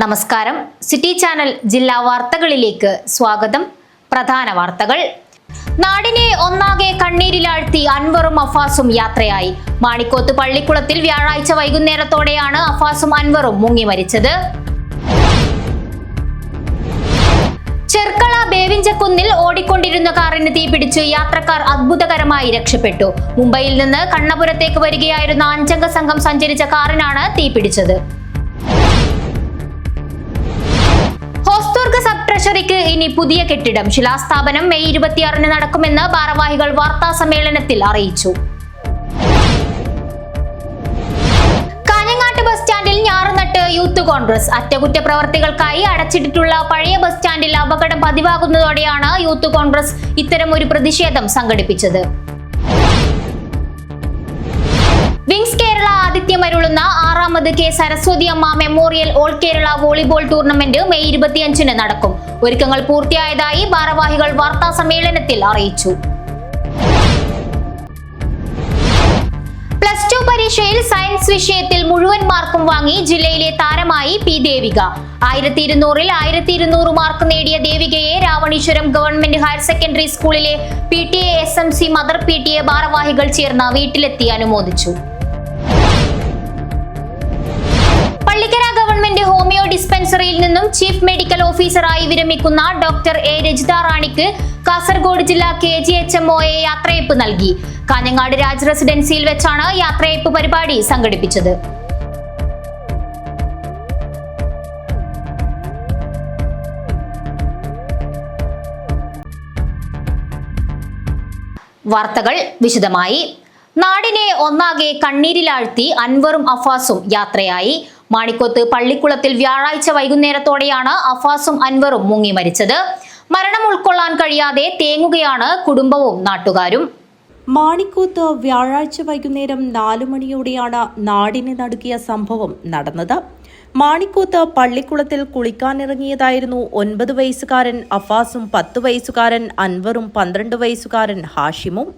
നമസ്കാരം. City channel ജില്ലാ വാർത്തകളിലേക്ക് സ്വാഗതം. പ്രധാന വാർത്തകൾ. നാടിനെ ഒന്നാകെ കണ്ണീരിലാഴ്ത്തി അൻവറും അഫാസും യാത്രയായി. മാണിക്കോത്ത് പള്ളിക്കുളത്തിൽ വ്യാഴാഴ്ച വൈകുന്നേരത്തോടെയാണ് അഫാസും അൻവറും മുങ്ങി മരിച്ചത്. ചെർക്കള ബേവിഞ്ചക്കുന്നിൽ ഓടിക്കൊണ്ടിരുന്ന കാറിന് തീപിടിച്ച് യാത്രക്കാർ അത്ഭുതകരമായി രക്ഷപ്പെട്ടു. മുംബൈയിൽ നിന്ന് കണ്ണപുരത്തേക്ക് വരികയായിരുന്ന 5 അംഗ സംഘം സഞ്ചരിച്ച കാറിനാണ് തീപിടിച്ചത്. ഹോസ്ദുർഗ് സബ് ട്രഷറിക്ക് ഇനി പുതിയ കെട്ടിടം. ശിലാസ്ഥാപനം മെയ് 26-ന് നടക്കുമെന്ന് ഭാരവാഹികൾ വാർത്താ സമ്മേളനത്തിൽ അറിയിച്ചു. കാഞ്ഞങ്ങാട്ട് ബസ് സ്റ്റാൻഡിൽ ഞാറുനട്ട് യൂത്ത് കോൺഗ്രസ്. അറ്റകുറ്റപ്രവർത്തികൾക്കായി അടച്ചിട്ടിട്ടുള്ള പഴയ ബസ് സ്റ്റാൻഡിൽ അപകടം പതിവാകുന്നതോടെയാണ് യൂത്ത് കോൺഗ്രസ് ഇത്തരമൊരു പ്രതിഷേധം സംഘടിപ്പിച്ചത്. വിങ്സ് കേരള ആതിഥ്യമരുളുന്ന 6ാമത് K Saraswathi Amma memorial all Kerala volleyball tournament May 25-ന് നടക്കും. ഒരുക്കങ്ങൾ പൂർത്തിയായതായി ഭാരവാഹികൾ വാർത്താ സമ്മേളനത്തിൽ അറിയിച്ചു. +2 പരീക്ഷയിൽ സയൻസ് വിഷയത്തിൽ മുഴുവൻ മാർക്കും വാങ്ങി ജില്ലയിലെ താരമായി പി ദേവിക. 1200-ൽ 1200 മാർക്ക് നേടിയ ദേവികയെ രാവണീശ്വരം ഗവൺമെന്റ് ഹയർ സെക്കൻഡറി സ്കൂളിലെ PTA SMC മദർ PTA ഭാരവാഹികൾ ചേർന്ന് വീട്ടിലെത്തി അനുമോദിച്ചു. പള്ളിക്കര ഗവൺമെന്റ് ഹോമിയോ ഡിസ്പെൻസറിയിൽ നിന്നും ചീഫ് മെഡിക്കൽ ഓഫീസറായി വിരമിക്കുന്ന ഡോക്ടർ എ രജിത റാണിക്ക് കാസർഗോഡ് ജില്ലാ KGHMOA യാത്രയയപ്പ് നൽകി. കാഞ്ഞങ്ങാട് രാജ് റെസിഡൻസിയിൽ വെച്ചാണ് യാത്രയയപ്പ് പരിപാടി സംഘടിപ്പിച്ചത്. വാർത്തകൾ വിശദമായി. നാടിനെ ഒന്നാകെ കണ്ണീരിലാഴ്ത്തി അൻവറും അഫാസും യാത്രയായി. മാണിക്കോത്ത് പള്ളിക്കുളത്തിൽ വ്യാഴാഴ്ച വൈകുന്നേരത്തോടെയാണ് അഫാസും അൻവറും മുങ്ങി മരിച്ചത്. മരണം ഉൾക്കൊള്ളാൻ കഴിയാതെ തേങ്ങുകയാണ് കുടുംബവും നാട്ടുകാരും. മാണിക്കോത്ത് വ്യാഴാഴ്ച വൈകുന്നേരം 4 മണിയോടെയാണ് നാടിനെ നടുക്കിയ സംഭവം നടന്നത്. മാണിക്കോത്ത് പള്ളിക്കുളത്തിൽ കുളിക്കാനിറങ്ങിയതായിരുന്നു 9 വയസ്സുകാരൻ അഫാസും 10 വയസ്സുകാരൻ അൻവറും 12 വയസ്സുകാരൻ ഹാഷിമും.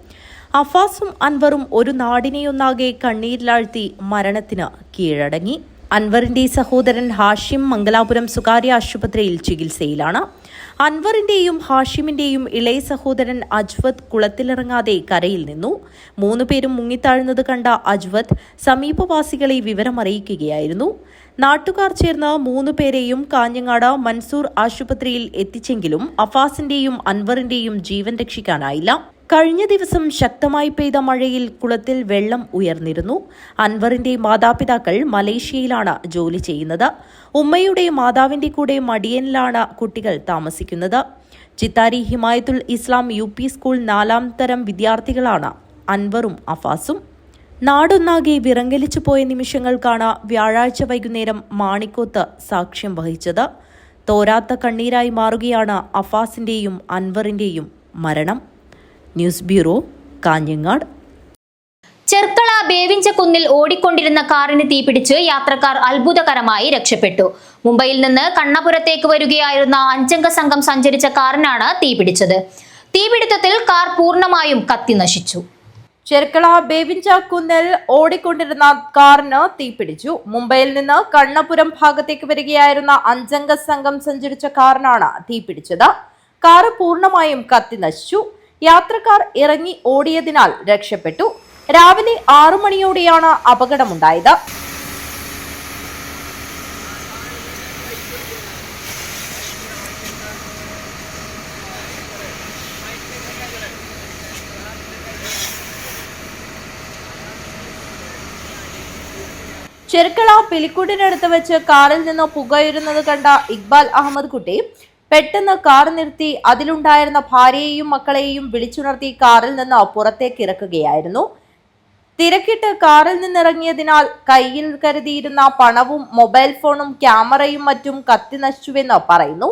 അഫാസും അൻവറും ഒരു നാടിനെയൊന്നാകെ കണ്ണീരിലാഴ്ത്തി മരണത്തിന് കീഴടങ്ങി. അൻവറിന്റെ സഹോദരൻ ഹാഷിം മംഗലാപുരം സ്വകാര്യ ആശുപത്രിയിൽ ചികിത്സയിലാണ്. അൻവറിന്റെയും ഹാഷിമിന്റെയും ഇളയ സഹോദരൻ അജ്വത് കുളത്തിലിറങ്ങാതെ കരയിൽ നിന്നു. 3 പേരും മുങ്ങിത്താഴുന്നത് കണ്ട അജ്വത് സമീപവാസികളെ വിവരമറിയിക്കുകയായിരുന്നു. നാട്ടുകാർ ചേർന്ന് 3 പേരെയും കാഞ്ഞങ്ങാട് മൻസൂർ ആശുപത്രിയിൽ എത്തിച്ചെങ്കിലും അഫാസിന്റെയും അൻവറിന്റെയും ജീവൻ രക്ഷിക്കാനായില്ല. കഴിഞ്ഞ ദിവസം ശക്തമായി പെയ്ത മഴയിൽ കുളത്തിൽ വെള്ളം ഉയർന്നിരുന്നു. അൻവറിന്റെ മാതാപിതാക്കൾ മലേഷ്യയിലാണ് ജോലി ചെയ്യുന്നത്. ഉമ്മയുടെ മാതാവിന്റെ കൂടെ മടിയനിലാണ് കുട്ടികൾ താമസിക്കുന്നത്. ചിത്താരി ഹിമായത്തുൽ ഇസ്ലാം UP സ്കൂൾ 4ാം തരം വിദ്യാർത്ഥികളാണ് അൻവറും അഫാസും. നാടൊന്നാകെ വിറങ്ങലിച്ചു പോയ നിമിഷങ്ങൾക്കാണ് വ്യാഴാഴ്ച വൈകുന്നേരം മാണിക്കോത്ത് സാക്ഷ്യം വഹിച്ചത്. തോരാത്ത കണ്ണീരായി മാറുകയാണ് അഫാസിന്റെയും അൻവറിന്റെയും മരണം. News bureau, Kanhangad. ചെർക്കള ബേവിഞ്ചക്കുന്നിൽ ഓടിക്കൊണ്ടിരുന്ന കാറിന് തീപിടിച്ച് യാത്രക്കാർ അത്ഭുതകരമായി രക്ഷപ്പെട്ടു. മുംബൈയിൽ നിന്ന് കണ്ണപുരത്തേക്ക് വരികയായിരുന്ന 5 അംഗ സംഘം സഞ്ചരിച്ച കാറിനാണ് തീപിടിച്ചത്. തീപിടുത്തത്തിൽ കാർ പൂർണ്ണമായും കത്തിനശിച്ചു. ചെർക്കള ബേവിഞ്ചക്കുന്നിൽ ഓടിക്കൊണ്ടിരുന്ന കാറിന് തീപിടിച്ചു. മുംബൈയിൽ നിന്ന് കണ്ണപുരം ഭാഗത്തേക്ക് വരികയായിരുന്ന 5 അംഗ സംഘം സഞ്ചരിച്ച കാറിനാണ് തീപിടിച്ചത്. കാർ പൂർണ്ണമായും കത്തിനശിച്ചു. യാത്രക്കാർ ഇറങ്ങി ഓടിയതിനാൽ രക്ഷപ്പെട്ടു. രാവിലെ 6 മണിയോടെയാണ് അപകടമുണ്ടായത്. ചെർക്കള പിലിക്കുടിനടുത്ത് വെച്ച് കാറിൽ നിന്ന് പുകയുരുന്നത് കണ്ട ഇക്ബാൽ അഹമ്മദ് കുട്ടി പെട്ടെന്ന് കാർ നിർത്തി അതിലുണ്ടായിരുന്ന ഭാര്യയെയും മക്കളെയും വിളിച്ചുണർത്തി കാറിൽ നിന്ന് പുറത്തേക്ക് ഇറക്കുകയായിരുന്നു. തിരക്കിട്ട് കാറിൽ നിന്നിറങ്ങിയതിനാൽ കയ്യിൽ കരുതിയിരുന്ന പണവും മൊബൈൽ ഫോണും ക്യാമറയും മറ്റും കത്തിനശിച്ചുവെന്ന് പറയുന്നു.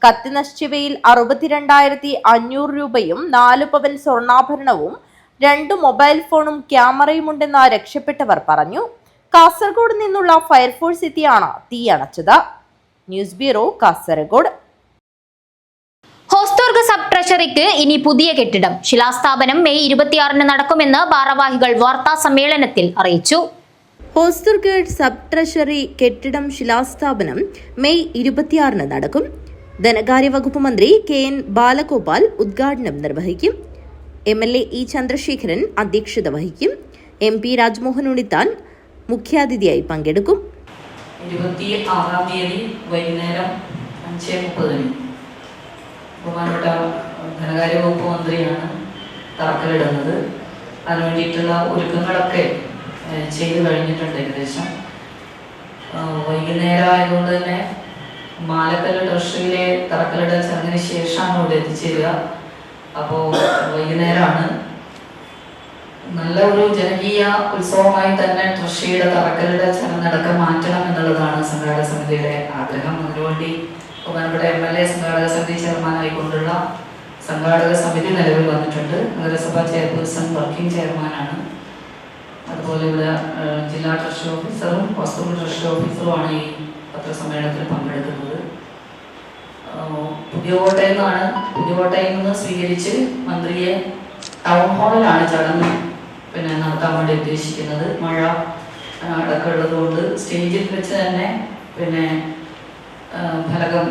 കത്തിനശിച്ചവയിൽ 62,500 രൂപയും 4 പവൻ സ്വർണ്ണാഭരണവും 2 മൊബൈൽ ഫോണും ക്യാമറയുമുണ്ടെന്ന് രക്ഷപ്പെട്ടവർ പറഞ്ഞു. കാസർഗോഡ് നിന്നുള്ള ഫയർഫോഴ്സ് എത്തിയാണ് തീയണച്ചത്. News bureau, Kasaragod. Hosdurg sub ട്രഷറിക്ക് ഇനി പുതിയ കെട്ടിടം. ശിലാസ്ഥാപനം മെയ് 26-ന് നടക്കുമെന്ന് ഭാരവാഹികൾ വാർത്താ സമ്മേളനത്തിൽ അറിയിച്ചു. പോസ്തുർഗഡ് സബ് ട്രഷറി കെട്ടിടം ശിലാസ്ഥാപനം മെയ് 26 നടക്കും. ധനകാര്യ വകുപ്പ് മന്ത്രി KN ബാലഗോപാൽ ഉദ്ഘാടനം നിർവഹിക്കും. MLA E ചന്ദ്രശേഖരൻ അധ്യക്ഷത വഹിക്കും. MP രാജ്മോഹൻ ഉണ്ണിത്താൻ മുഖ്യാതിഥിയായി പങ്കെടുക്കും. 26-ാം തീയതി വൈകുന്നേരം 5:30 ബഹുമാനപ്പെട്ട ധനകാര്യ വകുപ്പ് മന്ത്രിയാണ് തറക്കല്ലിടുന്നത്. അതിനു വേണ്ടിയിട്ടുള്ള ഒരുക്കങ്ങളൊക്കെ ചെയ്തു കഴിഞ്ഞിട്ടുണ്ട്. ഏകദേശം വൈകുന്നേരം ആയതുകൊണ്ട് തന്നെ മാലക്കല്ല് ട്രഷറിയിലെ തറക്കല്ലിടൽ ചടങ്ങിന് ശേഷമാണ് ഇവിടെ എത്തിച്ചേരുക. അപ്പോൾ വൈകുന്നേരമാണ്. നല്ല ഒരു ജനകീയ ഉത്സവമായി തന്നെ ട്രഷറിയുടെ തറക്കല്ലിടൽ ചടങ്ങടക്കം മാറ്റണം എന്നുള്ളതാണ് സംഘാടക സമിതിയുടെ ആഗ്രഹം. അതിനുവേണ്ടി ബഹുമാനപ്പെട്ട MLA സംഘാടക സമിതി ചെയർമാനായിക്കൊണ്ടുള്ള സംഘാടക സമിതി നിലവിൽ വന്നിട്ടുണ്ട്. നഗരസഭാ ചെയർപേഴ്സൺ വർക്കിംഗ് ചെയർമാനാണ്. അതുപോലെ ഇവിടെ ജില്ലാ ട്രഷറി ഓഫീസറും ഹോസ്പിറ്റൽ ട്രഷറി ഓഫീസറുമാണ് ഈ പത്രസമ്മേളനത്തിൽ പങ്കെടുക്കുന്നത്. പുതിയകോട്ടയിൽ നിന്ന് സ്വീകരിച്ച് മന്ത്രിയെ ടൗൺ ഹാളിലാണ് ചടങ്ങ് നടത്താൻ വേണ്ടി ഉദ്ദേശിക്കുന്നത്. മഴ അടക്കം ഉള്ളതുകൊണ്ട് സ്റ്റേജിൽ വെച്ച് തന്നെ ഫലകം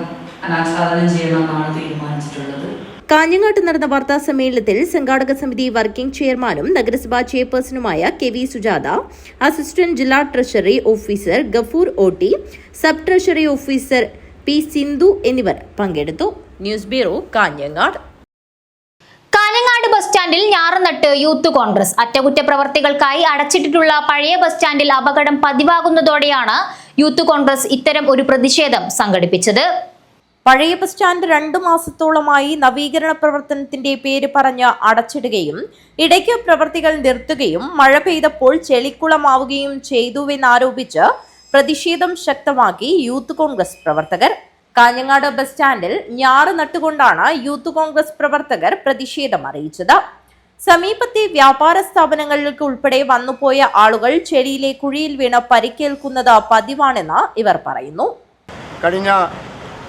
അനാച്ഛാദനം ചെയ്യണമെന്നാണ് തീരുമാനിച്ചിട്ടുള്ളത്. കാഞ്ഞങ്ങാട്ട് നടന്ന വാർത്താ സമ്മേളനത്തിൽ സംഘാടക സമിതി വർക്കിംഗ് ചെയർമാനും നഗരസഭാ ചെയർപേഴ്സണുമായ KV സുജാത, അസിസ്റ്റന്റ് ജില്ലാ treasury officer Gafoor OT, sub treasury officer P Sindhu എന്നിവർ പങ്കെടുത്തു. News bureau, Kanhangad. Kanhangad bus സ്റ്റാൻഡിൽ ഞാറുനട്ട് യൂത്ത് കോൺഗ്രസ്. അറ്റകുറ്റപ്രവർത്തികൾക്കായി അടച്ചിട്ടിട്ടുള്ള പഴയ ബസ് സ്റ്റാൻഡിൽ അപകടം പതിവാകുന്നതോടെയാണ് യൂത്ത് കോൺഗ്രസ് ഇത്തരം ഒരു പ്രതിഷേധം സംഘടിപ്പിച്ചത്. പഴയ ബസ് സ്റ്റാൻഡ് 2 മാസത്തോളമായി നവീകരണ പ്രവർത്തനത്തിന്റെ പേര് പറഞ്ഞ് അടച്ചിടുകയും ഇടയ്ക്ക് പ്രവൃത്തികൾ നിർത്തുകയും മഴ പെയ്തപ്പോൾ ചെളിക്കുളമാവുകയും ചെയ്തുവെന്നാരോപിച്ച് പ്രതിഷേധം ശക്തമാക്കി യൂത്ത് കോൺഗ്രസ് പ്രവർത്തകർ. കാഞ്ഞങ്ങാട് ബസ് സ്റ്റാൻഡിൽ ഞാറ് നട്ടുകൊണ്ടാണ് യൂത്ത് കോൺഗ്രസ് പ്രവർത്തകർ പ്രതിഷേധം അറിയിച്ചത്. സമീപത്തെ വ്യാപാര സ്ഥാപനങ്ങളിലേക്ക് ഉൾപ്പെടെ വന്നുപോയ ആളുകൾ ചെളിയിലെ കുഴിയിൽ വീണ് പരിക്കേൽക്കുന്നത് പതിവാണെന്ന് ഇവർ പറയുന്നു. കഴിഞ്ഞ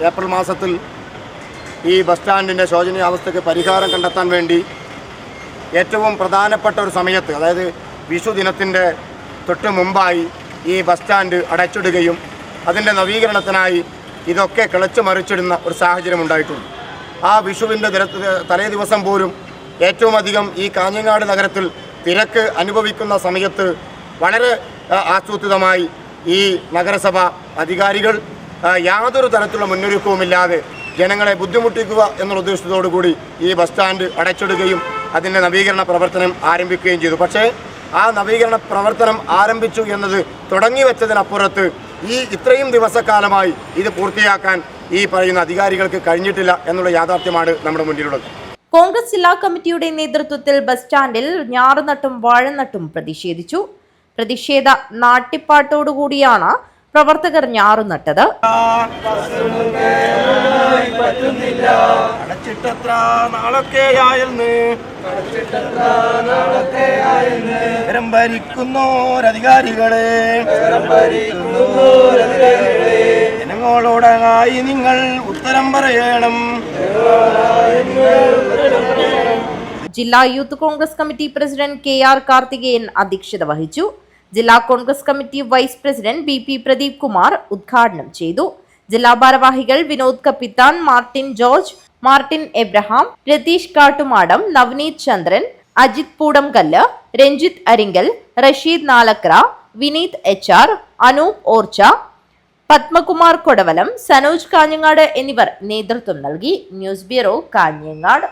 ഏപ്രിൽ മാസത്തിൽ ഈ ബസ് സ്റ്റാൻഡിൻ്റെ ശോചനീയാവസ്ഥയ്ക്ക് പരിഹാരം കണ്ടെത്താൻ വേണ്ടി ഏറ്റവും പ്രധാനപ്പെട്ട ഒരു സമയത്ത്, അതായത് വിഷു ദിനത്തിൻ്റെ തൊട്ട് മുമ്പായി ഈ ബസ് സ്റ്റാൻഡ് അടച്ചിടുകയും അതിൻ്റെ നവീകരണത്തിനായി ഇതൊക്കെ കിളച്ചു മറിച്ചിടുന്ന ഒരു സാഹചര്യം ഉണ്ടായിട്ടുണ്ട്. ആ വിഷുവിൻ്റെ തലേ ദിവസം പോലും ഏറ്റവും അധികം ഈ കാഞ്ഞങ്ങാട് നഗരത്തിൽ തിരക്ക് അനുഭവിക്കുന്ന സമയത്ത് വളരെ ആസൂത്രിതമായി ഈ നഗരസഭ അധികാരികൾ യാതൊരു തരത്തിലുള്ള മുന്നൊരുക്കവുമില്ലാതെ ജനങ്ങളെ ബുദ്ധിമുട്ടിക്കുക എന്നുള്ള ഉദ്ദേശത്തോടു കൂടി ഈ ബസ് സ്റ്റാൻഡ് അടച്ചിടുകയും അതിൻ്റെ നവീകരണ പ്രവർത്തനം ആരംഭിക്കുകയും ചെയ്തു. പക്ഷേ ആ നവീകരണ പ്രവർത്തനം ആരംഭിച്ചു എന്നത് തുടങ്ങി വെച്ചതിനപ്പുറത്ത് ഇത്രയും ദിവസക്കാലമായി ഇത് പൂർത്തിയാക്കാൻ ഈ പറയുന്ന അധികാരികൾക്ക് കഴിഞ്ഞിട്ടില്ല എന്നുള്ള യാഥാർത്ഥ്യമാണ് നമ്മുടെ മുന്നിലുള്ളത്. കോൺഗ്രസ് ജില്ലാ കമ്മിറ്റിയുടെ നേതൃത്വത്തിൽ ബസ് സ്റ്റാൻഡിൽ ഞാറുനട്ടും വാഴനട്ടും പ്രതിഷേധിച്ചു. പ്രതിഷേധ നാട്ടിപ്പാട്ടോടുകൂടിയാണ് പ്രവർത്തകർ ഞാറുനട്ടത്. ഭരിക്കുന്നോരധികാരികളെ ജനങ്ങളോടായി നിങ്ങൾ ഉത്തരം പറയണം. ജില്ലാ youth Congress committee president KR Karthikeyan അധ്യക്ഷത വഹിച്ചു. ജില്ലാ Congress committee vice president BP Pradeep Kumar ഉദ്ഘാടനം ചെയ്തു. ജില്ലാ ഭാരവാഹികൾ Vinod Kappithan, Martin George, Martin Abraham, Ratheesh Kattumadam, Navaneeth Chandran, Ajith Poodamkallu, Ranjith Arinkal, Rasheed Nalakra, Vineeth HR, Anoop Orcha, Padmakumar Kodavalam, Sanoj Kanhangad എന്നിവർ നേതൃത്വം നൽകി. News bureau, Kanhangad.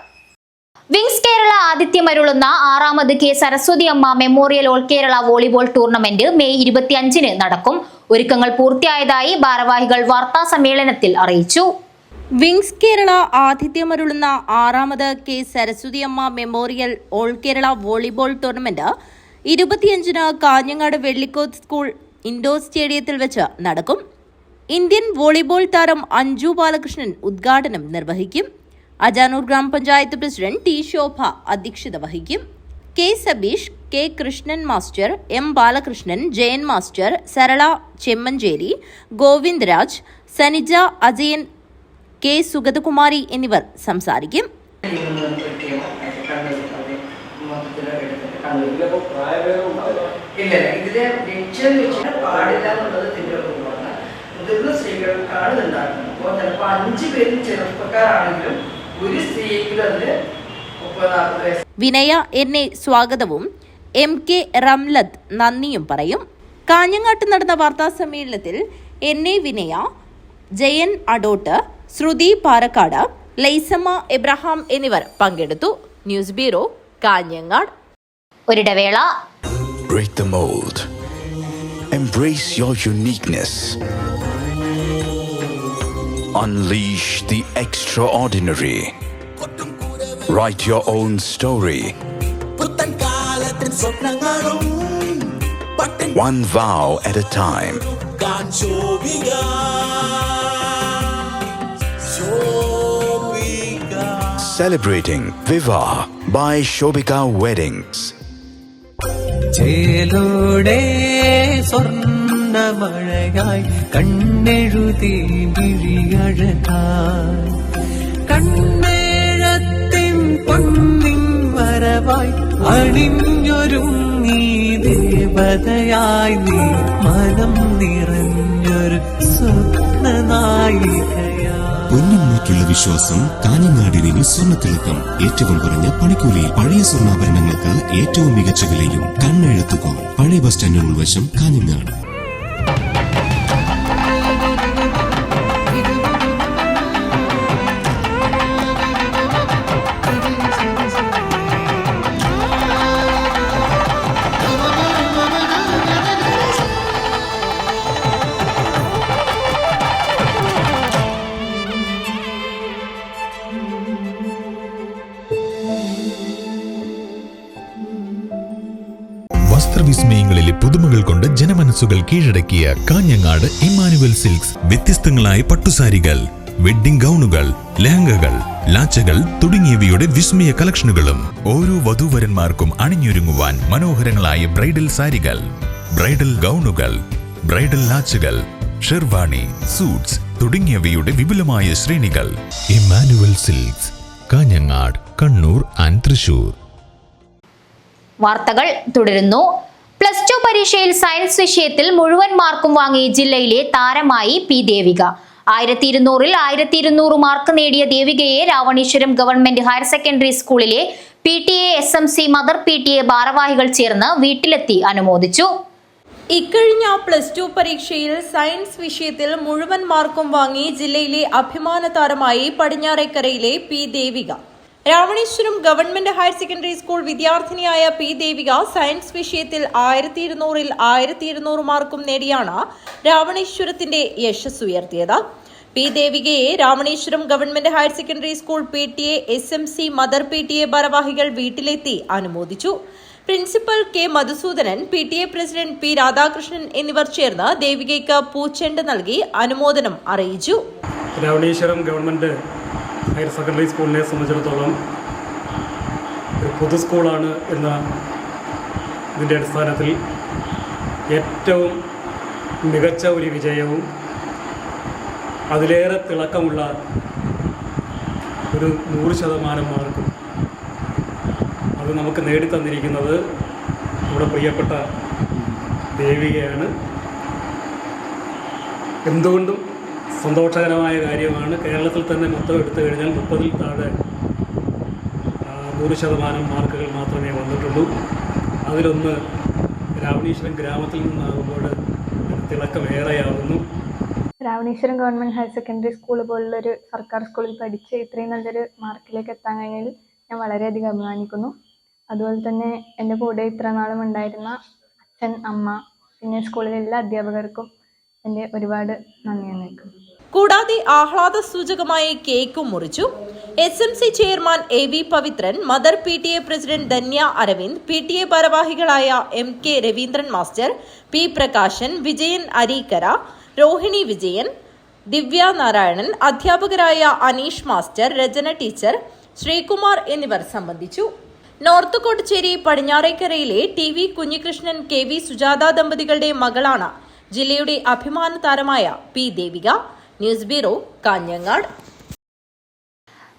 Wings Kerala ആതിഥ്യമരുളുന്ന 6ാമത് K Saraswathi Amma memorial all Kerala volleyball tournament May 25 നടക്കും. ഒരുക്കങ്ങൾ പൂർത്തിയായതായി ഭാരവാഹികൾ വാർത്താ സമ്മേളനത്തിൽ അറിയിച്ചു. വിങ്സ് കേരള ആതിഥ്യമരുളുന്ന 6ാമത് K Saraswathi Amma memorial all Kerala volleyball tournament 25 Kanhangad Vellikoth school indoor സ്റ്റേഡിയത്തിൽ വെച്ച് നടക്കും. ഇന്ത്യൻ വോളിബോൾ താരം അഞ്ജു ബാലകൃഷ്ണൻ ഉദ്ഘാടനം നിർവഹിക്കും. അജാനൂർ ഗ്രാമപഞ്ചായത്ത് പ്രസിഡന്റ് T ശോഭ അധ്യക്ഷത വഹിക്കും. K Sabeesh, K Krishnan master, M Balakrishnan, Jayan master, Sarala Chemmancheri, Govind Raj, Sanija Ajayan, K Sugathakumari എന്നിവർ സംസാരിക്കും. പ്രായഭേദം ഇല്ല, ഇതിലെ ലക്ഷ്യം വെച്ചാൽ പാടില്ല എന്നുള്ളത് തിരുവനന്തപുരമാണ്. മുതിർന്ന സ്ത്രീകൾക്കാണ് ഇതുണ്ടാക്കുന്നത്. അപ്പോൾ ചിലപ്പോൾ 5 പേരും ചെറുപ്പക്കാരാണെങ്കിലും ഒരു സ്ത്രീയെങ്കിലും അതിൽ 30-40 വയസ്സ്. വിനയ എന്നെ സ്വാഗതവും MK റംലത്ത് നന്ദിയും പറയും. കാഞ്ഞങ്ങാട്ട് നടന്ന വാർത്താ സമ്മേളനത്തിൽ NA വിനയ, ജയൻ അടോട്ട്, ശ്രുതി പാറക്കാട്, ലൈസമ്മ എബ്രഹാം എന്നിവർ പങ്കെടുത്തു. News bureau, Kanhangad. ഒരിടവേള. Break the mold. Embrace your uniqueness. Unleash the extraordinary. Write your own story. One vow at a time. Celebrating Viva by Shobika Weddings. ചേലോടെ സ്വർണ്ണമഴയായി കണ്ണെഴുതി വിഴിയഴകായി കണ്ണേഴത്തിൻ പൊന്നിൻ വരവായി അണിഞ്ഞൊരുങ്ങി ദേവതയായി നീ മനം നിറഞ്ഞൊരു സ്വപ്നനായികയായി. പൊന്നിന്മേറ്റുള്ള വിശ്വാസം കാഞ്ഞങ്ങാടിന് സ്വർണ്ണത്തിളക്കം. ഏറ്റവും കുറഞ്ഞ പണിക്കൂലിയിൽ പഴയ സ്വർണ്ണാഭരണങ്ങൾക്ക് ഏറ്റവും മികച്ച വിലയും. കണ്ണെഴുത്തുകോൺ, പഴയ ബസ് സ്റ്റാൻഡിന് ഉൾവശം, കാഞ്ഞങ്ങാട്. വസ്ത്രവിസ്മയങ്ങളിലെ പുതുമകൾ കൊണ്ട് ജനമനസ്സുകൾ കീഴടക്കിയ കാഞ്ഞങ്ങാട് ഇമ്മാനുവൽ സിൽക്സ്. വ്യത്യസ്തങ്ങളായ പട്ടുസാരികൾ, വെഡ്ഡിംഗ് ഗൗണുകൾ, ലെഹങ്കകൾ, ലാച്ചകൾ തുടങ്ങിയവയുടെ വിസ്മയ കളക്ഷനുകളും ഓരോ വധൂവരന്മാർക്കും അണിഞ്ഞൊരുങ്ങുവാൻ മനോഹരങ്ങളായ ബ്രൈഡൽ സാരികൾ, ബ്രൈഡൽ ഗൗണുകൾ, ബ്രൈഡൽ ലാച്ചകൾ, ഷെർവാണി, സൂട്ട്സ് തുടങ്ങിയവയുടെ വിപുലമായ ശ്രേണികൾ. Emmanuel Silks, Kanhangad, Kannur and Thrissur. വാർത്തകൾ തുടരുന്നു. +2 പരീക്ഷയിൽ സയൻസ് വിഷയത്തിൽ മുഴുവൻ മാർക്കും വാങ്ങി ജില്ലയിലെ താരമായി P ദേവിക. 1200-ൽ 1200 മാർക്ക് നേടിയ ദേവികയെ രാവണീശ്വരം ഗവൺമെന്റ് ഹയർ സെക്കൻഡറി സ്കൂളിലെ PTA SMC മദർ PTA ഭാരവാഹികൾ ചേർന്ന് വീട്ടിലെത്തി അനുമോദിച്ചു. ഇക്കഴിഞ്ഞ +2 പരീക്ഷയിൽ സയൻസ് വിഷയത്തിൽ മുഴുവൻ മാർക്കും വാങ്ങി ജില്ലയിലെ അഭിമാന താരമായി പടിഞ്ഞാറേക്കരയിലെ P Devika. Ravaneeswaram government higher secondary school വിദ്യാർത്ഥിനിയായ P ദേവിക സയൻസ് വിഷയത്തിൽ 1200-ൽ 1200 മാർക്കും നേടിയാണ് രാവണീശ്വരത്തിന്റെ യശസ്സുയർത്തിയത്. P ദേവികയെ Ravaneeswaram government higher secondary school PTA SMC mother PTA ഭാരവാഹികൾ വീട്ടിലെത്തി അനുമോദിച്ചു. Principal K Madhusoodanan, PTA president P Radhakrishnan എന്നിവർ ചേർന്ന് ദേവികയ്ക്ക് പൂച്ചെണ്ട് നൽകി അനുമോദനം അറിയിച്ചു. രാവണീശ്വരം ഗവൺമെന്റ് ഹയർ സെക്കൻഡറി സ്കൂളിനെ സംബന്ധിച്ചിടത്തോളം ഒരു പൊതു സ്കൂളാണ് എന്ന ഇതിൻ്റെ അടിസ്ഥാനത്തിൽ ഏറ്റവും മികച്ച ഒരു വിജയവും അതിലേറെ തിളക്കമുള്ള ഒരു 100% മാർക്കും അത് നമുക്ക് നേടിത്തന്നിരിക്കുന്നത് നമ്മുടെ പ്രിയപ്പെട്ട ദേവികയാണ്. എന്തുകൊണ്ടും സന്തോഷകരമായ കാര്യമാണ്. കേരളത്തിൽ തന്നെ മൊത്തം എടുത്തു കഴിഞ്ഞാൽ 30-ൽ താഴെ 100% മാർക്കുകൾ മാത്രമേ വന്നിട്ടുള്ളൂ. അതിലൊന്ന് രാവണീശ്വരം ഗ്രാമത്തിൽ നിന്നാകുമ്പോൾ തിളക്കമേറെയാവുന്നു. Ravaneeswaram government higher secondary school പോലുള്ളൊരു സർക്കാർ സ്കൂളിൽ പഠിച്ച് ഇത്രയും നല്ലൊരു മാർക്കിലേക്ക് എത്താൻ കഴിഞ്ഞതിൽ ഞാൻ വളരെയധികം അഭിമാനിക്കുന്നു. അതുപോലെ തന്നെ എൻ്റെ കൂടെ ഇത്ര നാളും ഉണ്ടായിരുന്ന അച്ഛൻ, അമ്മ, പിന്നെ സ്കൂളിലെ എല്ലാ അധ്യാപകർക്കും എൻ്റെ ഒരുപാട് നന്ദി അറിയിക്കുന്നു. കൂടാതെ ആഹ്ലാദ സൂചകമായി കേക്കും മുറിച്ചു. SMC chairman AV Pavithran, mother PTA president Dhanya Aravind, PTA ഭാരവാഹികളായ MK Raveendran master, P Prakashan, Vijayan Areekkara, Rohini Vijayan, Divya Narayanan, അധ്യാപകരായ അനീഷ് മാസ്റ്റർ, രചന ടീച്ചർ, ശ്രീകുമാർ എന്നിവർ സംബന്ധിച്ചു. നോർത്ത് കോട്ടച്ചേരി പടിഞ്ഞാറേക്കരയിലെ TV കുഞ്ഞികൃഷ്ണൻ KV സുജാത ദമ്പതികളുടെ മകളാണ് ജില്ലയുടെ അഭിമാന താരമായ P Devika. News bureau, Kanhangad.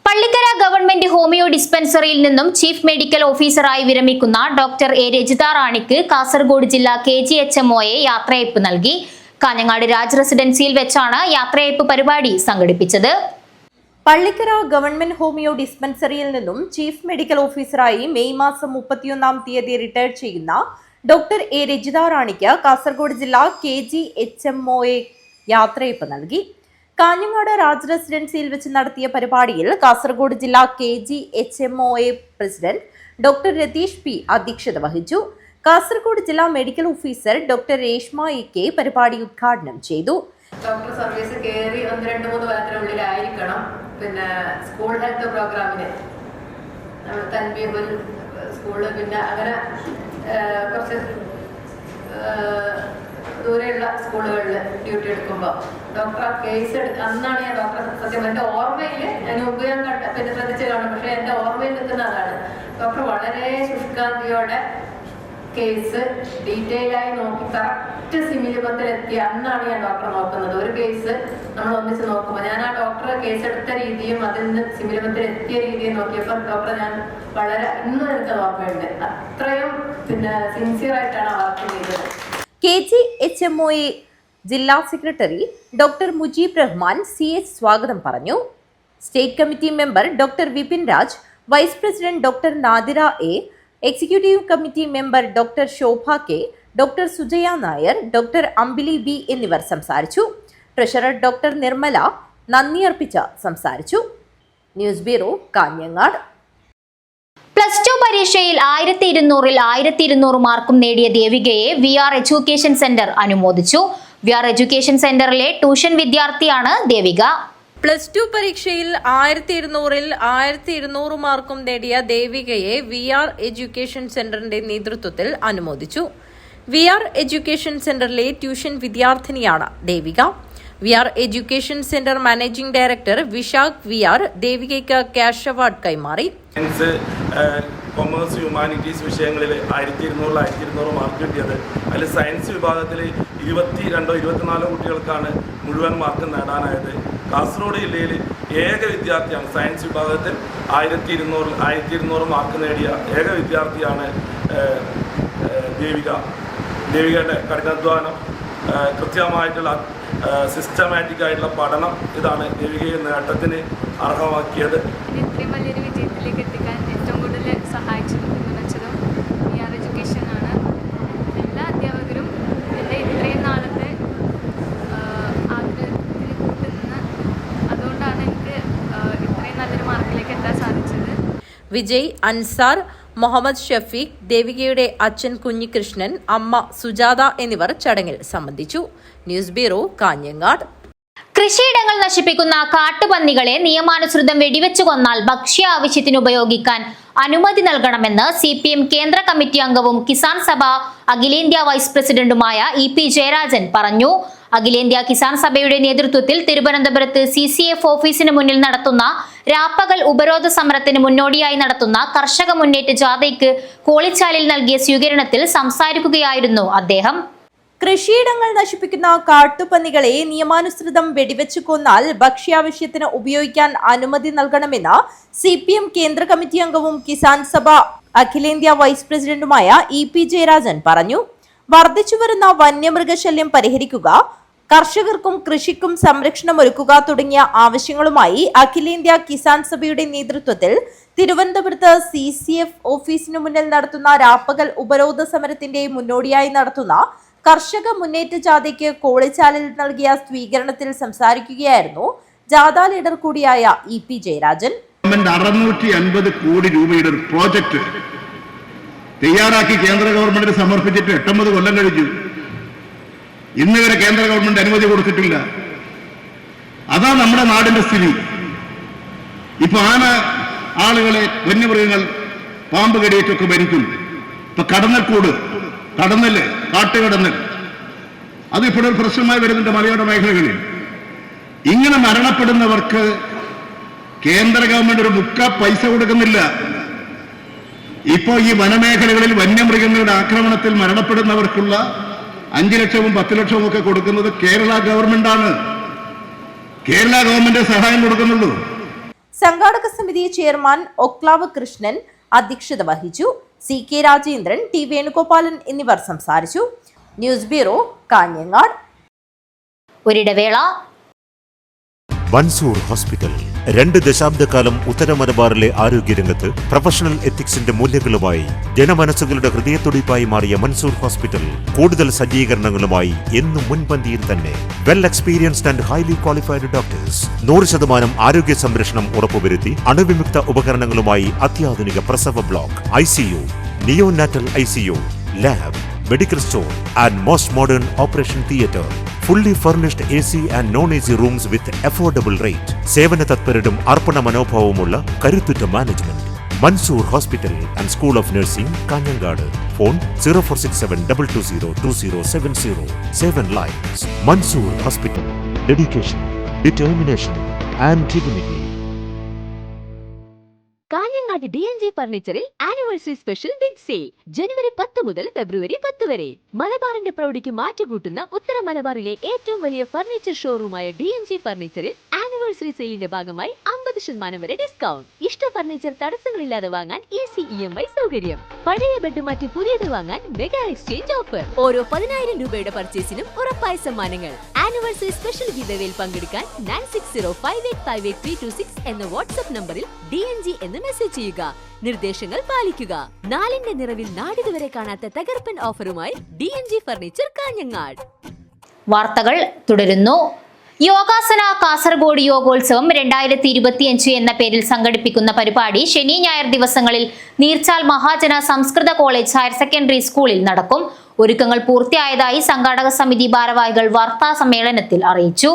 Pallikkara government homeo ഡിസ്പെൻസറിയിൽ നിന്നും ചീഫ് മെഡിക്കൽ ഓഫീസറായി വിരമിക്കുന്ന ഡോക്ടർ എ രജിത റാണിക്ക് കാസർഗോഡ് ജില്ലാ KGHMOA യാത്രയയപ്പ് നൽകി. കാഞ്ഞങ്ങാട് രാജ് റെസിഡൻസിയിൽ വെച്ചാണ് യാത്രയയപ്പ് പരിപാടി സംഘടിപ്പിച്ചത്. പള്ളിക്കര ഗവൺമെന്റ് ഹോമിയോ ഡിസ്പെൻസറിയിൽ നിന്നും ചീഫ് മെഡിക്കൽ ഓഫീസറായി മെയ് മാസം 31-ാം തീയതി റിട്ടയർ ചെയ്യുന്ന ഡോക്ടർ എ രജിത റാണിക്ക് കാസർഗോഡ് ജില്ലാ KGHMOA യാത്രയയപ്പ് നൽകി. കാഞ്ഞങ്ങാട് രാജ് റെസിഡൻസിയിൽ വെച്ച് നടത്തിയ പരിപാടിയിൽ കാസർഗോഡ് ജില്ലാ KGHMOA president doctor Ratheesh P അധ്യക്ഷത വഹിച്ചു. കാസർഗോഡ് ജില്ലാ medical officer doctor Reshma EK പരിപാടി ഉദ്ഘാടനം ചെയ്തു. ഡോക്ടർ സർവീസ് കയറി 1-2-3 കൊല്ലത്തിനുള്ളിലായിരിക്കണം പിന്നെ സ്കൂൾ ഹെൽത്ത് പ്രോഗ്രാമിന് തൻബീഹുൽ സ്കൂള് പിന്നെ അങ്ങനെ കുറച്ച് ദൂരെയുള്ള സ്കൂളുകളിൽ ഡ്യൂട്ടി എടുക്കുമ്പോൾ ഡോക്ടർ ആ കേസ് അന്നാണ് ഞാൻ ഡോക്ടർ സത്യം എൻ്റെ ഓർമ്മയിൽ ഞാൻ മുമ്പ് ഞാൻ പിന്നെ ശ്രദ്ധിച്ച് കാണും. പക്ഷേ എൻ്റെ ഓർമ്മയിൽ നിൽക്കുന്ന അതാണ് ഡോക്ടർ വളരെ ശുഷ്കാന്തിയോടെ കേസ് ഡീറ്റെയിലായി നോക്കി കറക്റ്റ് സിമിലിമത്തിലെത്തി അന്നാണ് ഞാൻ ഡോക്ടറെ നോക്കുന്നത്. ഒരു കേസ് നമ്മൾ ഒന്നിച്ച് നോക്കുമ്പോൾ ഞാൻ ആ ഡോക്ടറെ കേസ് എടുത്ത രീതിയും അതിൽ നിന്ന് സിമിലിമത്തിലെത്തിയ രീതിയും നോക്കിയപ്പോൾ ഡോക്ടറെ ഞാൻ വളരെ ഇന്നും എനിക്ക് ഓർമ്മയുണ്ട്. അത്രയും പിന്നെ സിൻസിയറായിട്ടാണ് ആ വർക്ക് ചെയ്തത്. KGHMOA ജില്ലാ secretary doctor Mujeeb Rahman CH സ്വാഗതം പറഞ്ഞു. State committee member doctor Vipin Raj, vice president doctor Nadira A, executive committee member doctor Shobha K, doctor Sujaya Nair, doctor Ambili B എന്നിവർ സംസാരിച്ചു. ട്രഷറർ ഡോക്ടർ നിർമ്മല നന്ദി അർപ്പിച്ച് സംസാരിച്ചു. News bureau, Kanhangad. +2 പരീക്ഷയിൽ 1200-ൽ 1200 മാർക്കും നേടിയ ദേവികയെ VR എഡ്യൂക്കേഷൻ സെന്റർ അനുമോദിച്ചു. VR എഡ്യൂക്കേഷൻ സെന്ററിലെ ട്യൂഷൻ വിദ്യാർത്ഥിയാണ് ദേവിക. +2 പരീക്ഷയിൽ 1200-ൽ 1200 മാർക്കും നേടിയ ദേവികയെ VR എഡ്യൂക്കേഷൻ സെന്ററിന്റെ നേതൃത്വത്തിൽ അനുമോദിച്ചു. VR എഡ്യൂക്കേഷൻ സെന്ററിലെ ട്യൂഷൻ വിദ്യാർത്ഥിനിയാണ് Devika. VR education centre managing director Vishakh VR ദേവികയ്ക്ക് ക്യാഷ് അവാർഡ് കൈമാറി. സയൻസ്, കൊമേഴ്സ്, ഹ്യൂമാനിറ്റീസ് വിഷയങ്ങളിൽ 1200-ൽ 1200 മാർക്ക് കിട്ടിയത്. അതിൽ സയൻസ് വിഭാഗത്തിൽ 22-24 കുട്ടികൾക്കാണ് മുഴുവൻ മാർക്ക് നേടാനായത്. കാസർഗോഡ് ജില്ലയിൽ ഏക വിദ്യാർത്ഥിയാണ് സയൻസ് വിഭാഗത്തിൽ 1200-ൽ 1200 മാർക്ക് നേടിയ ഏക വിദ്യാർത്ഥിയാണ് ദേവിക. ദേവികയുടെ കഠിനാധ്വാനം, കൃത്യമായിട്ടുള്ള സിസ്റ്റമാറ്റിക് ആയിട്ടുള്ള പഠനം ഇതാണ് ദേവികയെ നേട്ടത്തിന് അർഹമാക്കിയത്. ഇത്രയും വലിയൊരു വിജയത്തിലേക്ക് എത്തിക്കാൻ ഏറ്റവും കൂടുതൽ സഹായിച്ചതും പിന്തുണച്ചതും VR എഡ്യൂക്കേഷനാണ്. എല്ലാ അധ്യാപകരും എൻ്റെ ഇത്രയും നാളത്തെ ആഗ്രഹത്തിന് കൂട്ടുനിന്ന് അതുകൊണ്ടാണ് എനിക്ക് ഇത്രയും നല്ലൊരു മാർക്കിലേക്ക് എത്താൻ സാധിച്ചത്. വിജയ്, അൻസാർ, മുഹമ്മദ് ഷഫീഖ്, ദേവികയുടെ അച്ഛൻ കുഞ്ഞികൃഷ്ണൻ, അമ്മ സുജാത എന്നിവർ ചടങ്ങിൽ സംബന്ധിച്ചു. News bureau, Kanhangad. കൃഷിയിടങ്ങൾ നശിപ്പിക്കുന്ന കാട്ടുപന്നികളെ നിയമാനുസൃതം വെടിവെച്ചു കൊന്നാൽ ഭക്ഷ്യ ആവശ്യത്തിന് ഉപയോഗിക്കാൻ അനുമതി നൽകണമെന്ന് CPM കേന്ദ്ര കമ്മിറ്റി അംഗവും കിസാൻ സഭ അഖിലേന്ത്യാ വൈസ് പ്രസിഡന്റുമായ EP ജയരാജൻ പറഞ്ഞു. അഖിലേന്ത്യാ കിസാൻ സഭയുടെ നേതൃത്വത്തിൽ തിരുവനന്തപുരത്ത് CCF ഓഫീസിന് മുന്നിൽ നടത്തുന്ന രാപ്പകൽ ഉപരോധ സമരത്തിന് മുന്നോടിയായി നടത്തുന്ന കർഷക മുന്നേറ്റ ജാഥയ്ക്ക് കോളിച്ചാലിൽ നൽകിയ സ്വീകരണത്തിൽ സംസാരിക്കുകയായിരുന്നു അദ്ദേഹം. കൃഷിയിടങ്ങൾ നശിപ്പിക്കുന്ന കാട്ടുപന്നികളെ നിയമാനുസൃതം വെടിവെച്ചു കൊന്നാൽ ഭക്ഷ്യാവശ്യത്തിന് ഉപയോഗിക്കാൻ അനുമതി നൽകണമെന്ന് CPM കേന്ദ്ര കമ്മിറ്റി അംഗവും കിസാൻ സഭ അഖിലേന്ത്യാ വൈസ് പ്രസിഡന്റുമായ EP ജയരാജൻ പറഞ്ഞു. വർദ്ധിച്ചുവരുന്ന വന്യമൃഗശല്യം പരിഹരിക്കുക, കർഷകർക്കും കൃഷിക്കും സംരക്ഷണമൊരുക്കുക തുടങ്ങിയ ആവശ്യങ്ങളുമായി അഖിലേന്ത്യാ കിസാൻ സഭയുടെ നേതൃത്വത്തിൽ തിരുവനന്തപുരത്ത് CCF ഓഫീസിനു മുന്നിൽ നടത്തുന്ന രാപ്പകൽ ഉപരോധ സമരത്തിന്റെ മുന്നോടിയായി നടത്തുന്ന കർഷക മുന്നേറ്റ ജാഥയ്ക്ക് കോളിച്ചാലിൽ നൽകിയ സ്വീകരണത്തിൽ സംസാരിക്കുകയായിരുന്നു ജാഥ ലീഡർ കൂടിയായ EP ജയരാജൻ. 650 കോടി രൂപയുടെ ഒരു പ്രോജക്റ്റ് തയ്യാറാക്കി കേന്ദ്ര ഗവൺമെന്റിന് സമർപ്പിച്ചിട്ട് 8 കൊല്ലം കഴിഞ്ഞു. ഇന്ന് വരെ കേന്ദ്ര ഗവൺമെന്റ് അനുമതി കൊടുത്തിട്ടില്ല. അതാ നമ്മുടെ നാടിന്റെ സ്ഥിതി. ഇപ്പൊ ആളുകളെ വന്യമൃഗങ്ങൾ പാമ്പ് കടിയേറ്റൊക്കെ മരിക്കുന്നു. ഇപ്പൊ കടന്നൽക്കൂട്, കടന്നല്, കാട്ടുകടന്നൽ, അതിപ്പോഴൊരു പ്രശ്നമായി വരുന്നുണ്ട് മലയോര മേഖലകളിൽ. ഇങ്ങനെ മരണപ്പെടുന്നവർക്ക് കേന്ദ്ര ഗവൺമെന്റ് ഒരു മുക്ക പൈസ കൊടുക്കുന്നില്ല. ഇപ്പോ ഈ വനമേഖലകളിൽ വന്യമൃഗങ്ങളുടെ ആക്രമണത്തിൽ മരണപ്പെടുന്നവർക്കുള്ള 5 ലക്ഷവും 10 ലക്ഷവും ഒക്കെ കൊടുക്കുന്നത് കേരള ഗവൺമെന്റാണ്. കേരള ഗവൺമെന്റ് സഹായം കൊടുക്കുന്നുള്ളൂ. സംഘാടക സമിതി ചെയർമാൻ ഒക്ലാവ് കൃഷ്ണൻ അധ്യക്ഷത വഹിച്ചു. CK രാജേന്ദ്രൻ, T വേണുഗോപാലൻ എന്നിവർ സംസാരിച്ചു. News bureau, Kanhangad. ഒരിടവേള. മൻസൂർ ഹോസ്പിറ്റൽ 2 ദശാബ്ദക്കാലം ഉത്തര മലബാറിലെ ആരോഗ്യരംഗത്ത് പ്രൊഫഷണൽ എത്തിക്സിന്റെ മൂല്യങ്ങളുമായി ജനമനസ്സുകളുടെ ഹൃദയത്തുടിപ്പായി മാറിയ മൻസൂർ ഹോസ്പിറ്റൽ കൂടുതൽ സജ്ജീകരണങ്ങളുമായി എന്നും മുൻപന്തിയിൽ തന്നെ. Well experienced and highly qualified doctors, 100% ആരോഗ്യ സംരക്ഷണം ഉറപ്പുവരുത്തി അണുവിമുക്ത ഉപകരണങ്ങളുമായി അത്യാധുനിക പ്രസവ block, ICU, neonatal ICU, lab, medical store and most modern operation theatre. Fully furnished AC and non-AC rooms with affordable rate. സേവന തത്പരരും അർപ്പണ മനോഭാവമുള്ള കരുത്തുറ്റ management. Mansoor hospital and school of nursing, Kanhangad. Phone 0467220270. 7 lines. Mansoor hospital. Dedication, determination and dignity. Kanhangad DNG ഫർണിച്ചറിൽ anniversary special big sale ജനുവരി 10 മുതൽ ഫെബ്രുവരി 10 വരെ. മലബാറിന്റെ പ്രൗഢിക്ക് മാറ്റുകൂട്ടുന്ന ഉത്തര മലബാറിലെ ഏറ്റവും വലിയ ഫർണിച്ചർ ഷോറൂമായ DNG ഫർണിച്ചറിൽ ആനിവേഴ്സറി സെയിലിന്റെ ഭാഗമായി 50% വരെ ഡിസ്കൗണ്ട്. ഇഷ്ട ഫർണിച്ചർ തടസ്സങ്ങളില്ലാതെ വാങ്ങാൻ ഈസി EMI സൗകര്യം. പഴയ ബെഡ് മാറ്റി പുതിയത് വാങ്ങാൻ മെഗാ എക്സ്ചേഞ്ച് ഓഫർ. ഓരോ 10,000 രൂപയുടെ പർച്ചേസിനും ഉറപ്പായ സമ്മാനങ്ങൾ. ആനിവേഴ്സറി സ്പെഷ്യൽ ഗിവവേയിൽ പങ്കെടുക്കാൻ 9605858326 എന്ന വാട്സ്ആപ്പ് നമ്പറിൽ DNG എന്ന് മെസ്സേജ് ചെയ്യുക. നിർദ്ദേശങ്ങൾ പാലിക്കുക. 4ന്റെ നിറവിൽ നാടിതുവരെ കാണാത്ത തകർപ്പൻ ഓഫറുമായി DNG ഫർണിച്ചർ, കാഞ്ഞങ്ങാട്. വാർത്തകൾ തുടരുന്നു. യോഗാസന കാസർഗോഡ് യോഗോത്സവം 2025 എന്ന പേരിൽ സംഘടിപ്പിക്കുന്ന പരിപാടി ശനി ഞായർ ദിവസങ്ങളിൽ നീർച്ചാൽ മഹാജന സംസ്കൃത കോളേജ് ഹയർ സെക്കൻഡറി സ്കൂളിൽ നടക്കും. ഒരുക്കങ്ങൾ പൂർത്തിയായതായി സംഘാടക സമിതി ഭാരവാഹികൾ വാർത്താ സമ്മേളനത്തിൽ അറിയിച്ചു.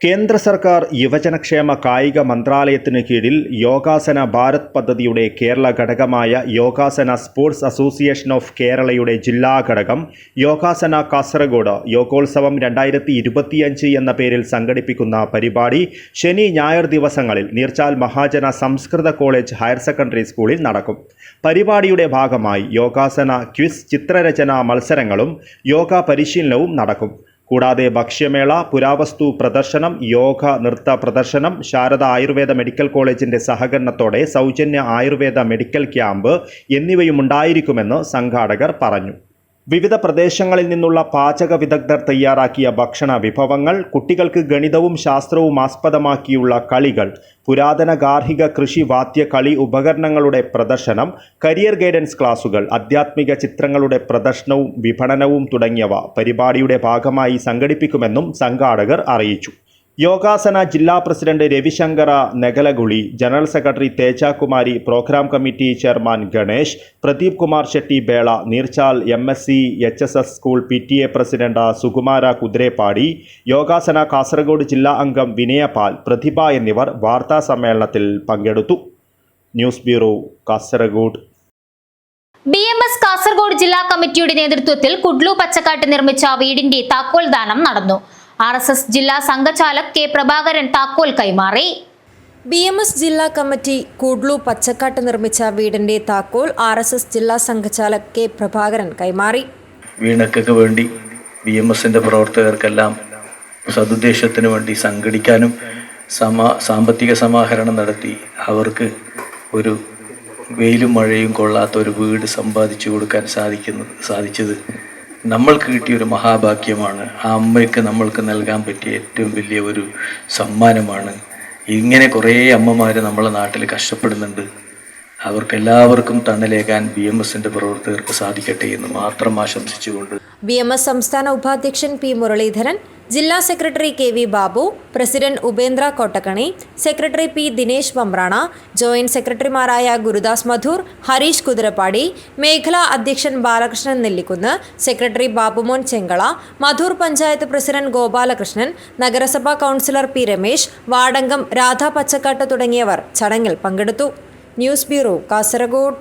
കേന്ദ്ര സർക്കാർ യുവജനക്ഷേമ കായിക മന്ത്രാലയത്തിന് കീഴിൽ യോഗാസന ഭാരത് പദ്ധതിയുടെ കേരള ഘടകമായ യോഗാസന സ്പോർട്സ് അസോസിയേഷൻ ഓഫ് കേരളയുടെ ജില്ലാ ഘടകം യോഗാസന കാസർഗോഡ് യോഗോത്സവം 2025 എന്ന പേരിൽ സംഘടിപ്പിക്കുന്ന പരിപാടി ശനി ഞായർ ദിവസങ്ങളിൽ നീർച്ചാൽ മഹാജന സംസ്കൃത കോളേജ് ഹയർ സെക്കൻഡറി സ്കൂളിൽ നടക്കും. പരിപാടിയുടെ ഭാഗമായി യോഗാസന ക്വിസ്, ചിത്രരചന മത്സരങ്ങളും യോഗ പരിശീലനവും നടക്കും. കൂടാതെ ഭക്ഷ്യമേള, പുരാവസ്തു പ്രദർശനം, യോഗ നൃത്ത പ്രദർശനം, ശാരദ ആയുർവേദ മെഡിക്കൽ കോളേജിന്റെ സഹകരണത്തോടെ സൗജന്യ ആയുർവേദ മെഡിക്കൽ ക്യാമ്പ് എന്നിവയുമുണ്ടായിരിക്കുമെന്ന് സംഘാടകർ പറഞ്ഞു. വിവിധ പ്രദേശങ്ങളിൽ നിന്നുള്ള പാചക വിദഗ്ധർ തയ്യാറാക്കിയ ഭക്ഷണ വിഭവങ്ങൾ, കുട്ടികൾക്ക് ഗണിതവും ശാസ്ത്രവും ആസ്പദമാക്കിയുള്ള കളികൾ, പുരാതന ഗാർഹിക കൃഷി വാദ്യ കളി ഉപകരണങ്ങളുടെ പ്രദർശനം, കരിയർ ഗൈഡൻസ് ക്ലാസുകൾ, ആധ്യാത്മിക ചിത്രങ്ങളുടെ പ്രദർശനവും വിപണനവും തുടങ്ങിയവ പരിപാടിയുടെ ഭാഗമായി സംഘടിപ്പിക്കുമെന്നും സംഘാടകർ അറിയിച്ചു. യോഗാസന ജില്ലാ president Ravishankara Negalaguli, general secretary Tejakumari, programme committee chairman Ganesh, Pradeep Kumar Shetty Bela, Neerchal MSc HSS school PTA president Sukumara Kuthirepadi, Yogasana Kasaragod ജില്ലാ അംഗം വിനയപാൽ, പ്രതിഭ എന്നിവർ വാർത്താ സമ്മേളനത്തിൽ പങ്കെടുത്തു. News bureau, Kasaragod. BMS Kasaragod ജില്ലാ കമ്മിറ്റിയുടെ നേതൃത്വത്തിൽ കുഡ്ലു പച്ചക്കാട്ട് നിർമ്മിച്ച വീടിന്റെ താക്കോൽ ദാനം നടന്നു. RSS ജില്ലാ സംഘചാലക് K പ്രഭാകരൻ താക്കോൽ കൈമാറി. BMS ജില്ലാ കമ്മിറ്റി കുഡ്ലു പച്ചക്കാട്ട് നിർമ്മിച്ച വീടിന്റെ താക്കോൽ RSS ജില്ലാ സംഘചാലക് K പ്രഭാകരൻ കൈമാറി. വീണക്കൊക്കെ വേണ്ടി BMSന്റെ പ്രവർത്തകർക്കെല്ലാം സതുദ്ദേശത്തിന് വേണ്ടി സംഘടിക്കാനും സാമ്പത്തിക സമാഹരണം നടത്തി അവർക്ക് ഒരു വെയിലും മഴയും കൊള്ളാത്ത ഒരു വീട് സമ്പാദിച്ചു കൊടുക്കാൻ സാധിച്ചത് നമ്മൾക്ക് കിട്ടിയൊരു മഹാഭാഗ്യമാണ്. ആ അമ്മയ്ക്ക് നമ്മൾക്ക് നൽകാൻ പറ്റിയ ഏറ്റവും വലിയ ഒരു സമ്മാനമാണ്. ഇങ്ങനെ കുറേ അമ്മമാർ നമ്മളെ നാട്ടിൽ കഷ്ടപ്പെടുന്നുണ്ട്. അവർക്കെല്ലാവർക്കും തണലേകാൻ BMSന്റെ പ്രവർത്തകർക്ക് സാധിക്കട്ടെ എന്ന് മാത്രം ആശംസിച്ചുകൊണ്ട് BMS സംസ്ഥാന ഉപാധ്യക്ഷൻ P മുരളീധരൻ, ജില്ലാ secretary KV Babu, president Upendra Kottakkani, secretary P Dinesh Pamprana, joint സെക്രട്ടറിമാരായ ഗുരുദാസ് മധൂർ, ഹരീഷ് കുതിരപ്പാടി, മേഖലാ അധ്യക്ഷൻ ബാലകൃഷ്ണൻ നെല്ലിക്കുന്ന്, സെക്രട്ടറി ബാബുമോൻ ചെങ്കള, മധൂർ പഞ്ചായത്ത് പ്രസിഡന്റ് ഗോപാലകൃഷ്ണൻ, നഗരസഭാ കൗൺസിലർ P രമേശ്, വാർഡംഗം രാധാ പച്ചക്കാട്ട് തുടങ്ങിയവർ ചടങ്ങിൽ പങ്കെടുത്തു. News bureau, Kasaragod.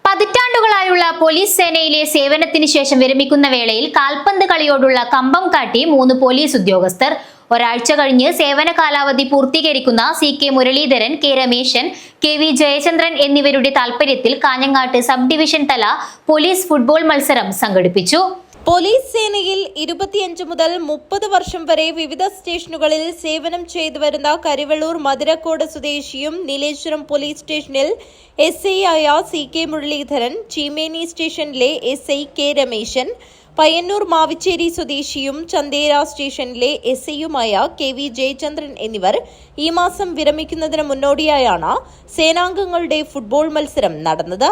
പതിറ്റാണ്ടുകളായുള്ള പോലീസ് സേനയിലെ സേവനത്തിന് ശേഷം വിരമിക്കുന്ന വേളയിൽ കാൽപന്ത് കളിയോടുള്ള കമ്പം കാട്ടി 3 പോലീസ് ഉദ്യോഗസ്ഥർ. ഒരാഴ്ച കഴിഞ്ഞ് സേവന കാലാവധി പൂർത്തീകരിക്കുന്ന CK Muraleedharan, K Rameshan, KV Jayachandran എന്നിവരുടെ താൽപര്യത്തിൽ കാഞ്ഞങ്ങാട്ട് സബ് ഡിവിഷൻ തല പോലീസ് ഫുട്ബോൾ മത്സരം സംഘടിപ്പിച്ചു. പോലീസ് സേനയിൽ 25 മുതൽ 30 വർഷം വരെ വിവിധ സ്റ്റേഷനുകളിൽ സേവനം ചെയ്തു വരുന്ന കരിവെള്ളൂർ മധുരക്കോട് സ്വദേശിയും നീലേശ്വരം പോലീസ് സ്റ്റേഷനിൽ SI ആയ CK മുരളീധരൻ, ചീമേനി സ്റ്റേഷനിലെ SI K രമേശൻ, പയ്യന്നൂർ മാവിച്ചേരി സ്വദേശിയും ചന്തേര സ്റ്റേഷനിലെ SIയുമായ KV ജയചന്ദ്രൻ എന്നിവർ ഈ മാസം വിരമിക്കുന്നതിന് മുന്നോടിയായാണ് സേനാംഗങ്ങളുടെ ഫുട്ബോൾ മത്സരം നടന്നത്.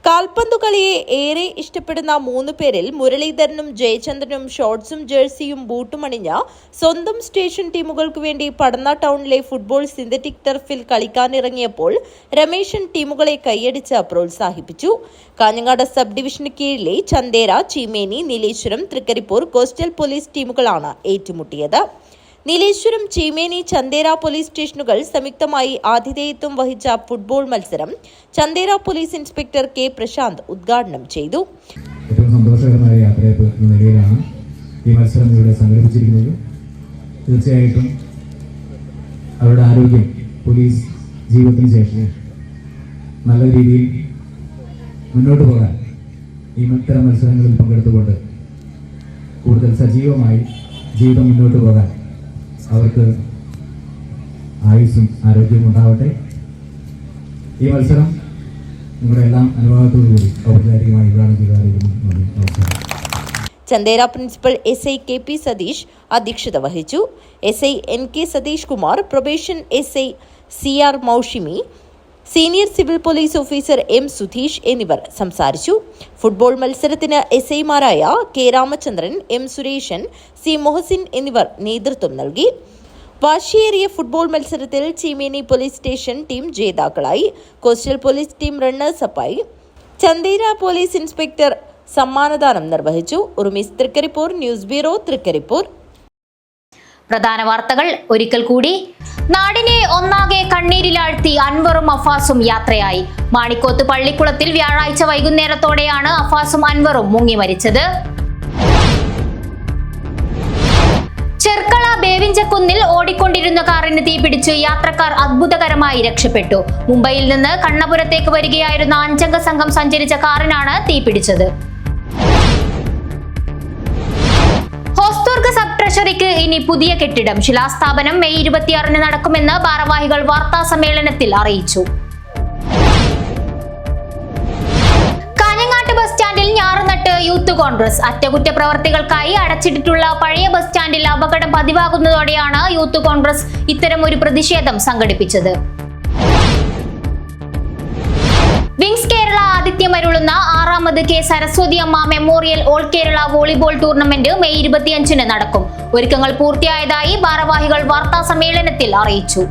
കാൽപന്തു കളിയെ ഏറെ ഇഷ്ടപ്പെടുന്ന 3 പേരിൽ മുരളീധരനും ജയചന്ദ്രനും ഷോർട്സും ജേഴ്സിയും ബൂട്ടും അണിഞ്ഞ സ്വന്തം സ്റ്റേഷൻ ടീമുകൾക്ക് വേണ്ടി പടന്ന ടൗണിലെ ഫുട്ബോൾ സിന്തറ്റിക് ടർഫിൽ കളിക്കാനിറങ്ങിയപ്പോൾ രമേശൻ ടീമുകളെ കൈയടിച്ച് പ്രോത്സാഹിപ്പിച്ചു. കാഞ്ഞങ്ങാട് സബ് ഡിവിഷന് കീഴിലെ ചന്തേര, ചീമേനി, നീലേശ്വരം, തൃക്കരിപ്പൂർ കോസ്റ്റൽ പോലീസ് ടീമുകളാണ് ഏറ്റുമുട്ടിയത്. നീലേശ്വരം, ചീമേനി, ചന്തേര പോലീസ് സ്റ്റേഷനുകൾ സംയുക്തമായി ആതിഥേയത്വം വഹിച്ച ഫുട്ബോൾ മത്സരം Chandera police inspector K Prashanth ഉദ്ഘാടനം ചെയ്തു. ഏറ്റവും സന്തോഷകരമായ യാത്രയപ്പ് എന്ന നിലയിലാണ് ഈ മത്സരം ഇവിടെ സംഘടിപ്പിച്ചിരിക്കുന്നത്. തീർച്ചയായിട്ടും അവരുടെ ആരോഗ്യം പോലീസ് ജീവിതത്തിന് ശേഷം നല്ല രീതിയിൽ മുന്നോട്ട് പോകാൻ ഈ ഇത്തരം മത്സരങ്ങളിൽ പങ്കെടുത്തുകൊണ്ട് കൂടുതൽ സജീവമായി ജീവിതം മുന്നോട്ട് പോകാൻ അവർക്ക് ആയുസ്സും ആരോഗ്യവും ഉണ്ടാവട്ടെ. ഈ മത്സരം നിങ്ങളുടെ എല്ലാം അനുഭവത്തോടുകൂടി ഔപചാരികമായി ഉദ്ഘാടനം ചെയ്തായിരുന്നു. Chanthera principal SI KP Satheesh അധ്യക്ഷത വഹിച്ചു. SI NK Satheesh Kumar, probation SI CR Moushimi, senior civil police officer M Sudheesh എന്നിവർ സംസാരിച്ചു. ഫുട്ബോൾ മത്സരത്തിന് SIമാരായ K Ramachandran, M Sureshan, C Mohsin എന്നിവർ നേതൃത്വം നൽകി. വാശിയേറിയ ഫുട്ബോൾ മത്സരത്തിൽ ചീമേനി പോലീസ് സ്റ്റേഷൻ ടീം ജേതാക്കളായി. കോസ്റ്റൽ പോലീസ് ടീം റണ്ണേഴ്സപ്പായി. ചന്തേര പോലീസ് ഇൻസ്പെക്ടർ സമ്മാനദാനം നിർവഹിച്ചു. Urumees Thrikkaripur, news bureau, Thrikkaripur. പ്രധാന വാർത്തകൾ ഒരിക്കൽ കൂടി. നാടിനെ ഒന്നാകെ കണ്ണീരിലാഴ്ത്തി അൻവറും അഫാസും യാത്രയായി. മാണിക്കോത്ത് പള്ളിക്കുളത്തിൽ വ്യാഴാഴ്ച വൈകുന്നേരത്തോടെയാണ് അഫാസും അൻവറും മുങ്ങി മരിച്ചത്. ചെർക്കള ബേവിഞ്ചക്കുന്നിൽ ഓടിക്കൊണ്ടിരുന്ന കാറിന് തീപിടിച്ച് യാത്രക്കാർ അത്ഭുതകരമായി രക്ഷപ്പെട്ടു. മുംബൈയിൽ നിന്ന് കണ്ണപുരത്തേക്ക് വരികയായിരുന്ന 5-അംഗ സംഘം സഞ്ചരിച്ച കാറിനാണ് തീപിടിച്ചത്. ഹോസ്ദുർഗ് സബ് ട്രഷറിക്ക് ഇനി പുതിയ കെട്ടിടം. ശിലാസ്ഥാപനം മെയ് 26-ന് നടക്കുമെന്ന് ഭാരവാഹികൾ വാർത്താ സമ്മേളനത്തിൽ അറിയിച്ചു. കാഞ്ഞങ്ങാട്ട് ബസ് സ്റ്റാൻഡിൽ ഞാറുനട്ട് യൂത്ത് കോൺഗ്രസ്. അറ്റകുറ്റപ്രവർത്തികൾക്കായി അടച്ചിട്ടിട്ടുള്ള പഴയ ബസ് സ്റ്റാൻഡിൽ അപകടം പതിവാകുന്നതോടെയാണ് യൂത്ത് കോൺഗ്രസ് ഇത്തരമൊരു പ്രതിഷേധം സംഘടിപ്പിച്ചത്. വിങ്സ് കേരള ആതിഥ്യമരുളുന്ന 6ാമത് K Saraswathi Amma memorial all Kerala volleyball tournament May 25-ന് നടക്കും. ഒരുക്കങ്ങൾ പൂർത്തിയായതായി ഭാരവാഹികൾ വാർത്താ സമ്മേളനത്തിൽ അറിയിച്ചു.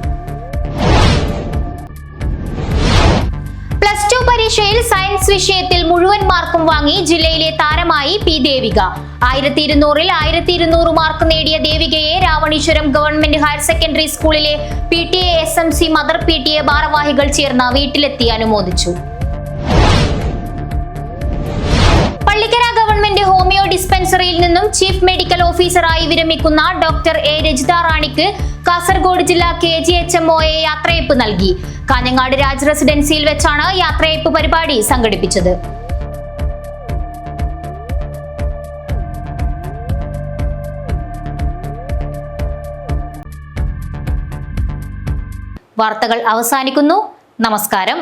+2 പരീക്ഷയിൽ സയൻസ് വിഷയത്തിൽ മുഴുവൻ മാർക്കും വാങ്ങി ജില്ലയിലെ താരമായി P ദേവിക. 1200-ൽ 1200 മാർക്ക് നേടിയ ദേവികയെ രാവണീശ്വരം ഗവൺമെന്റ് ഹയർ സെക്കൻഡറി സ്കൂളിലെ PTA SMC മദർ PTA ഭാരവാഹികൾ ചേർന്ന് വീട്ടിലെത്തി അനുമോദിച്ചു. പള്ളിക്കര ഗവൺമെന്റ് ഹോമിയോ ഡിസ്പെൻസറിയിൽ നിന്നും ചീഫ് മെഡിക്കൽ ഓഫീസറായി വിരമിക്കുന്ന ഡോക്ടർ A രജിത റാണിക്ക് കാസർഗോഡ് ജില്ലാ KGHMOA യാത്രയയപ്പ് നൽകി. കാഞ്ഞങ്ങാട് രാജ് റെസിഡൻസിയിൽ വെച്ചാണ് യാത്രയയപ്പ് പരിപാടി സംഘടിപ്പിച്ചത്. വാർത്തകൾ അവസാനിക്കുന്നു. നമസ്കാരം.